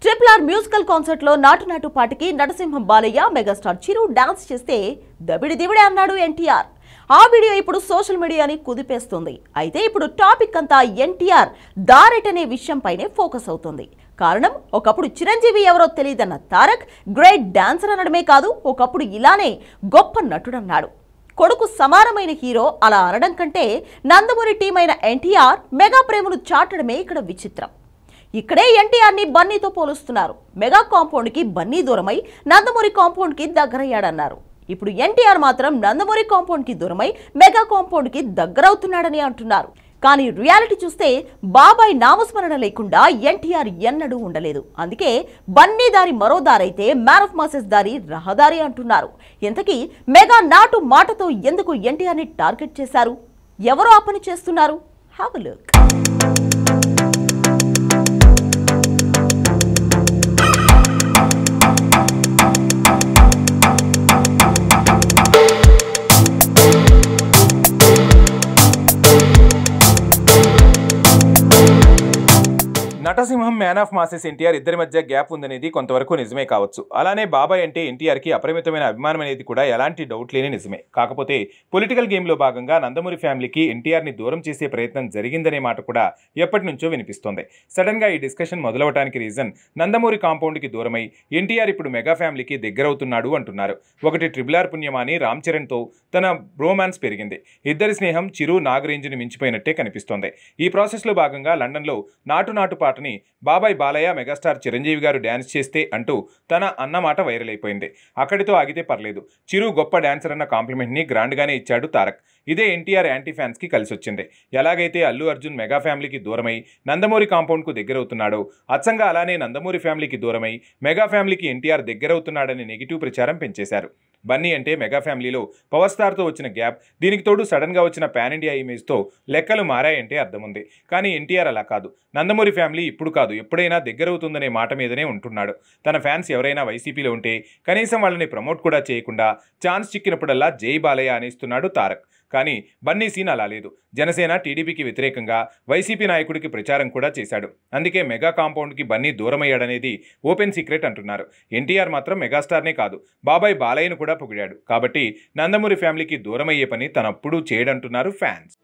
RRR musical concert లో నాటు నాటు పాటకి నటసింహం బాలయ్య మెగాస్టార్ చిరు డాన్స్ చేస్తే దబిడి దిబిడి అన్నాడు ఎన్టీఆర్. ఆ వీడియో ఇప్పుడు సోషల్ మీడియాని కుదిపేస్తుంది. అయితే ఇప్పుడు టాపిక్ అంతా ఎన్టీఆర్ దారెట్ అనే విషయంపైనే ఫోకస్ అవుతుంది. కారణం ఒకప్పుడు చిరంజీవి ఎవరో తెలియదన్న తారక్ గ్రేట్ డాన్సర్ అనడమే కాదు, ఒకప్పుడు ఇలానే గొప్ప నటుడన్నాడు. కొడుకు సమానమైన హీరో అలా అనడం కంటే నందమూరి టీం అయిన ఎన్టీఆర్ మెగా ప్రేమను చాటడమే ఇక్కడ విచిత్రం. ఇక్కడే ఎన్టీఆర్ ని బన్నీతో పోలుస్తున్నారు. మెగా కాంపౌండ్ కి బన్నీ దూరమై నందమూరి కాంపౌండ్ కి దగ్గరయ్యాడన్నారు. ఇప్పుడు ఎన్టీఆర్ మాత్రం నందమూరి కాంపౌండ్ కి దూరమై మెగా కాంపౌండ్ కి దగ్గరవుతున్నాడని అంటున్నారు. కానీ రియాలిటీ చూస్తే బాబాయ్ నామస్మరణ లేకుండా ఎన్టీఆర్ ఎన్నడూ ఉండలేదు. అందుకే బన్నీ దారి మరో దారైతే మ్యాన్ ఆఫ్ మాసెస్ దారి రహదారి అంటున్నారు. ఇంతకీ మెగా నాటు మాటతో ఎందుకు ఎన్టీఆర్ ని టార్గెట్ చేశారు? ఎవరు ఆ పని చేస్తున్నారు? Have a look. నటసింహం మ్యాన్ ఆఫ్ మాసెస్ ఎన్టీఆర్ ఇద్దరి మధ్య గ్యాప్ ఉందనేది కొంతవరకు నిజమే కావచ్చు. అలానే బాబాయ్ అంటే ఎన్టీఆర్కి అపరిమితమైన అభిమానం అనేది కూడా ఎలాంటి డౌట్ లేని నిజమే. కాకపోతే పొలిటికల్ గేమ్లో భాగంగా నందమూరి ఫ్యామిలీకి ఎన్టీఆర్ని దూరం చేసే ప్రయత్నం జరిగిందనే మాట కూడా ఎప్పటి నుంచో వినిపిస్తోంది. సడన్గా ఈ డిస్కషన్ మొదలవడానికి రీజన్ నందమూరి కాంపౌండ్కి దూరమై ఎన్టీఆర్ ఇప్పుడు మెగా ఫ్యామిలీకి దగ్గరవుతున్నాడు అంటున్నారు. ఒకటి RRR పుణ్యమాని రామ్ చరణ్తో తన బ్రోమాన్స్ పెరిగింది. ఇద్దరి స్నేహం చిరు నాగ్ రేంజ్ని మించిపోయినట్టే కనిపిస్తోంది. ఈ ప్రాసెస్లో భాగంగా లండన్లో నాటు నాటు పాటని బాబాయ్ బాలయ్య మెగాస్టార్ చిరంజీవి గారు డ్యాన్స్ చేస్తే అంటూ తన అన్నమాట వైరల్ అయిపోయింది. అక్కడితో ఆగితే పర్లేదు. చిరు గొప్ప డాన్సర్ అన్న కాంప్లిమెంట్ని గ్రాండ్గానే ఇచ్చాడు తారక్. ఇదే ఎన్టీఆర్ యాంటీ ఫ్యాన్స్కి కలిసి వచ్చింది. ఎలాగైతే అల్లు అర్జున్ మెగా ఫ్యామిలీకి దూరమై నందమూరి కాంపౌండ్కు దగ్గరవుతున్నాడో అచ్చంగా అలానే నందమూరి ఫ్యామిలీకి దూరమై మెగా ఫ్యామిలీకి ఎన్టీఆర్ దగ్గరవుతున్నాడని నెగిటివ్ ప్రచారం పెంచేశారు. బన్నీ అంటే మెగా ఫ్యామిలీలో పవర్ స్టార్తో వచ్చిన గ్యాప్, దీనికి తోడు సడన్గా వచ్చిన పాన్ ఇండియా ఇమేజ్తో లెక్కలు మారాయంటే అర్థం ఉంది. కానీ ఎన్టీఆర్ అలా కాదు. నందమూరి ఫ్యామిలీ ఇప్పుడు కాదు ఎప్పుడైనా దగ్గరవుతుందనే మాట మీదనే ఉంటున్నాడు. తన ఫ్యాన్స్ ఎవరైనా వైసీపీలో ఉంటే కనీసం వాళ్ళని ప్రమోట్ కూడా చేయకుండా ఛాన్స్ చిక్కినప్పుడల్లా జై బాలయ్య అనేస్తున్నాడు తారక్. కానీ బన్నీ సీన్ అలా లేదు. జనసేన టీడీపీకి వ్యతిరేకంగా వైసీపీ నాయకుడికి ప్రచారం కూడా చేశాడు. అందుకే మెగా కాంపౌండ్కి బన్నీ దూరమయ్యాడనేది ఓపెన్ సీక్రెట్ అంటున్నారు. ఎన్టీఆర్ మాత్రం మెగాస్టార్నే కాదు బాబాయ్ బాలయ్యను కూడా పొగిడాడు. కాబట్టి నందమూరి ఫ్యామిలీకి దూరమయ్యే పని తనప్పుడు చేయడంటున్నారు ఫ్యాన్స్.